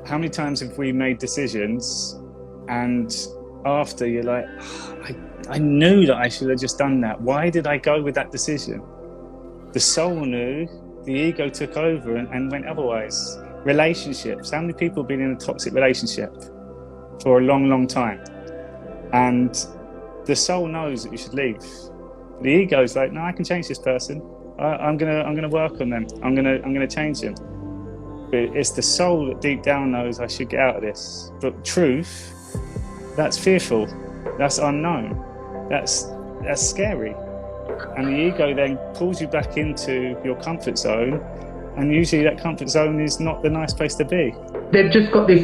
How many times have we made decisions and after you're like, oh, I knew that I should have just done that. Why did I go with that decision? The soul knew, the ego took over and went otherwise. Relationships. How many people have been in a toxic relationship for a long, long time? And the soul knows that you should leave. The ego's like, no, I can change this person. I'm gonna work on them. I'm gonna change them. But it's the soul that deep down knows I should get out of this. But truth, that's fearful. That's unknown. That's scary. And the ego then pulls you back into your comfort zone. And usually that comfort zone is not the nice place to be. They've just got this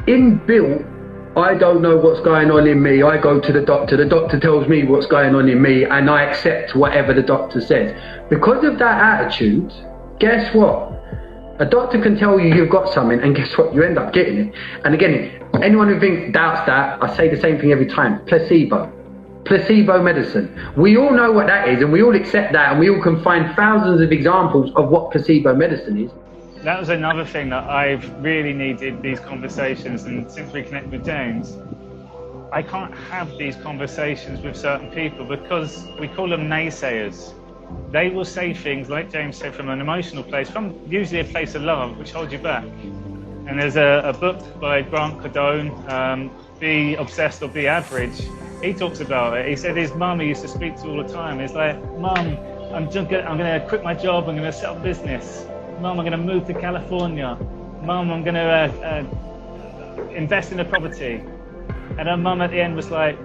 inbuilt, I don't know what's going on in me. I go to the doctor tells me what's going on in me, and I accept whatever the doctor says. Because of that attitude, guess what? A doctor can tell you you've got something, and guess what? You end up getting it. And again, anyone who doubts that, I say the same thing every time. Placebo medicine. We all know what that is, and we all accept that, and we all can find thousands of examples of what placebo medicine is. That was another thing that I've really needed these conversations, and since we connected with James, I can't have these conversations with certain people because we call them naysayers. They will say things, like James said, from an emotional place, from usually a place of love, which holds you back. And there's a book by Grant Cardone, Be Obsessed or Be Average. He talks about it. He said his mum he used to speak to all the time. He's like, Mum, I'm going to quit my job, I'm going to set up a business. Mum, I'm going to move to California. Mum, I'm going to invest in a property. And her mum at the end was like,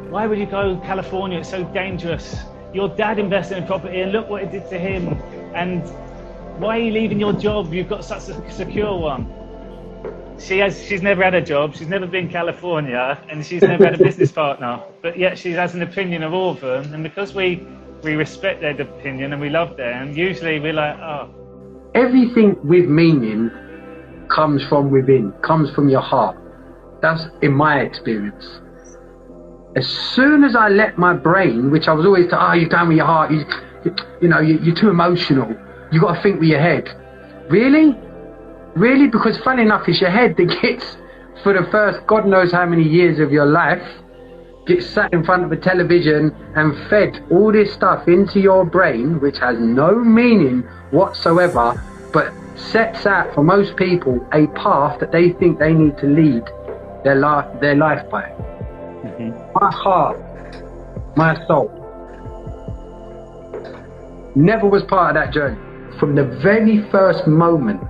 why would you go to California? It's so dangerous. Your dad invested in property and look what it did to him. And why are you leaving your job? You've got such a secure one. She's never had a job, she's never been California, and she's never had a business partner. But yet she has an opinion of all of them. And because we respect their opinion and we love them, usually we're like, oh. Everything with meaning comes from within, comes from your heart. That's in my experience. As soon as I let my brain, which I was always told, you're down with your heart, you're too emotional, you got to think with your head. Really? Really? Because funny enough, it's your head that gets, for the first God knows how many years of your life, gets sat in front of a television and fed all this stuff into your brain, which has no meaning whatsoever, but sets out for most people a path that they think they need to lead their life by. My heart, my soul, never was part of that journey. From the very first moment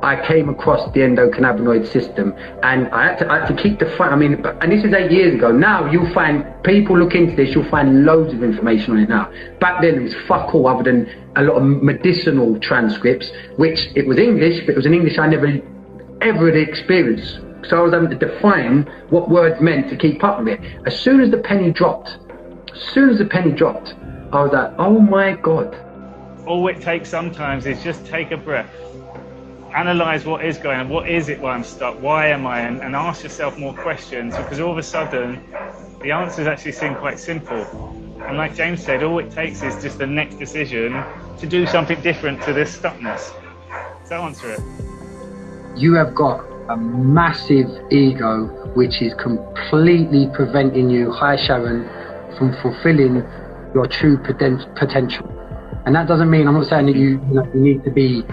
I came across the endocannabinoid system, and I had to keep the fight. I mean, and this is 8 years ago. Now you'll find people look into this, you'll find loads of information on it now. Back then it was fuck all other than a lot of medicinal transcripts, which it was English, but it was an English I never ever had experienced. So I was having to define what words meant to keep up with it. As soon as the penny dropped, I was like, oh my God. All it takes sometimes is just take a breath. Analyze what is going on, what is it why I'm stuck, why am I, and ask yourself more questions, because all of a sudden the answers actually seem quite simple. And like James said, all it takes is just the next decision to do something different to this stuckness. Does that answer it? You have got a massive ego which is completely preventing you, hi Sharon, from fulfilling your true potential. And that doesn't mean, I'm not saying that you need to be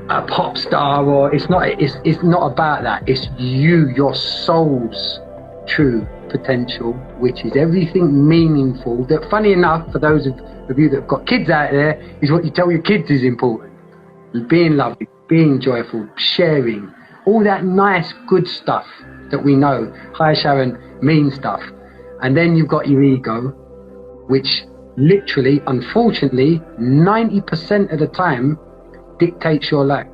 a pop star, or it's not about that. It's your soul's true potential, which is everything meaningful that, funny enough, for those of you that have got kids out there, is what you tell your kids is important. Being lovely, being joyful, sharing, all that nice good stuff that we know, hi Sharon, mean stuff. And then you've got your ego, which literally, unfortunately, 90% of the time dictates your life.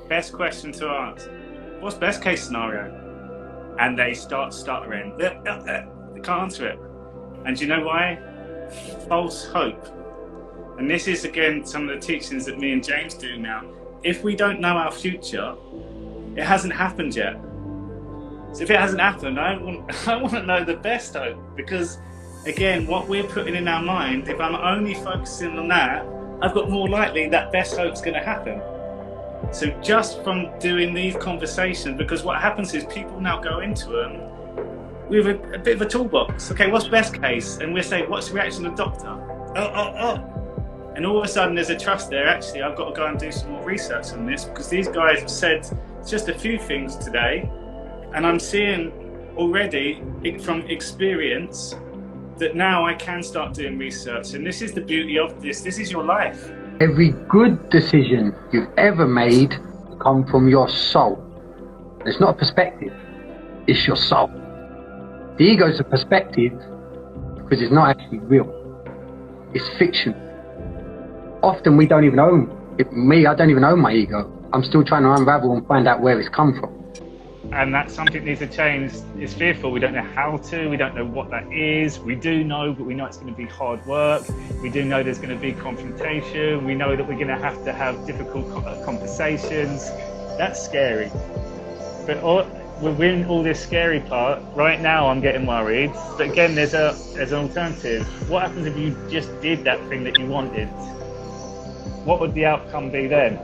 Best question to ask. What's best case scenario? And they start stuttering. They can't answer it. And do you know why? False hope. And this is again some of the teachings that me and James do now. If we don't know our future, it hasn't happened yet. So if it hasn't happened, I want to know the best hope, because again, what we're putting in our mind, if I'm only focusing on that, I've got more likely that best hope's going to happen. So just from doing these conversations, because what happens is people now go into them with a bit of a toolbox. Okay, what's best case? And we'll say, what's the reaction of the doctor? Oh. And all of a sudden there's a trust there. Actually, I've got to go and do some more research on this, because these guys have said just a few things today. And I'm seeing already from experience that now I can start doing research. And this is the beauty of this. This is your life. Every good decision you've ever made comes from your soul. It's not a perspective, it's your soul. The ego is a perspective because it's not actually real. It's fiction. Often we don't even own it. Me, I don't even own my ego. I'm still trying to unravel and find out where it's come from. And that's something that needs to change. It's fearful. We don't know how to. We don't know what that is. We do know, but we know it's going to be hard work. We do know there's going to be confrontation. We know that we're going to have difficult conversations. That's scary. But within all this scary part, right now I'm getting worried. But again, there's an alternative. What happens if you just did that thing that you wanted? What would the outcome be then?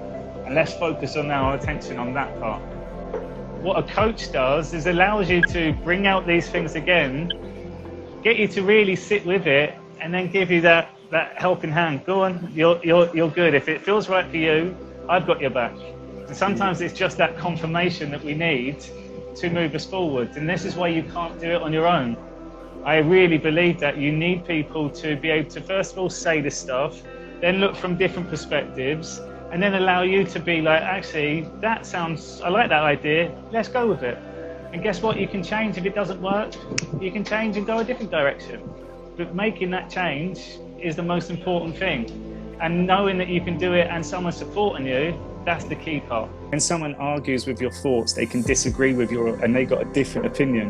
And let's focus on our attention on that part. What a coach does is allows you to bring out these things again, get you to really sit with it, and then give you that helping hand. Go on, you're good. If it feels right for you, I've got your back. And sometimes it's just that confirmation that we need to move us forward. And this is why you can't do it on your own. I really believe that you need people to be able to, first of all, say this stuff, then look from different perspectives, and then allow you to be like, actually, I like that idea, let's go with it. And guess what? You can change. If it doesn't work, you can change and go a different direction. But making that change is the most important thing. And knowing that you can do it and someone supporting you, that's the key part. When someone argues with your thoughts, they can disagree with and they got a different opinion.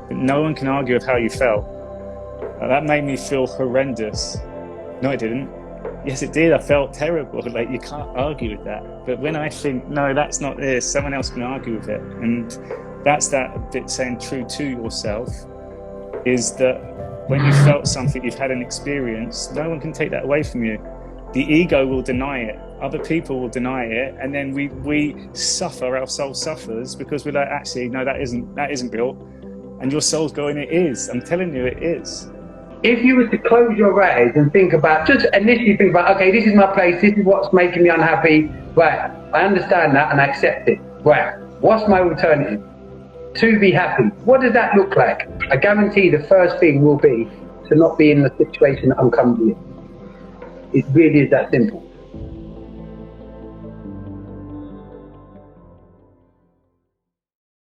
But no one can argue with how you felt. That made me feel horrendous. No, it didn't. Yes, it did. I felt terrible. Like, you can't argue with that. But when I think, no, that's not this, someone else can argue with it. And that's that bit saying true to yourself, is that when you felt something, you've had an experience, no one can take that away from you. The ego will deny it. Other people will deny it. And then we suffer, our soul suffers, because we're like, actually, no, that isn't real. And your soul's going, it is. I'm telling you, it is. If you were to close your eyes and think about, just initially think about, okay, this is my place, this is what's making me unhappy, right, I understand that and I accept it, right, what's my alternative? To be happy. What does that look like? I guarantee the first thing will be to not be in the situation that I'm currently in. It really is that simple.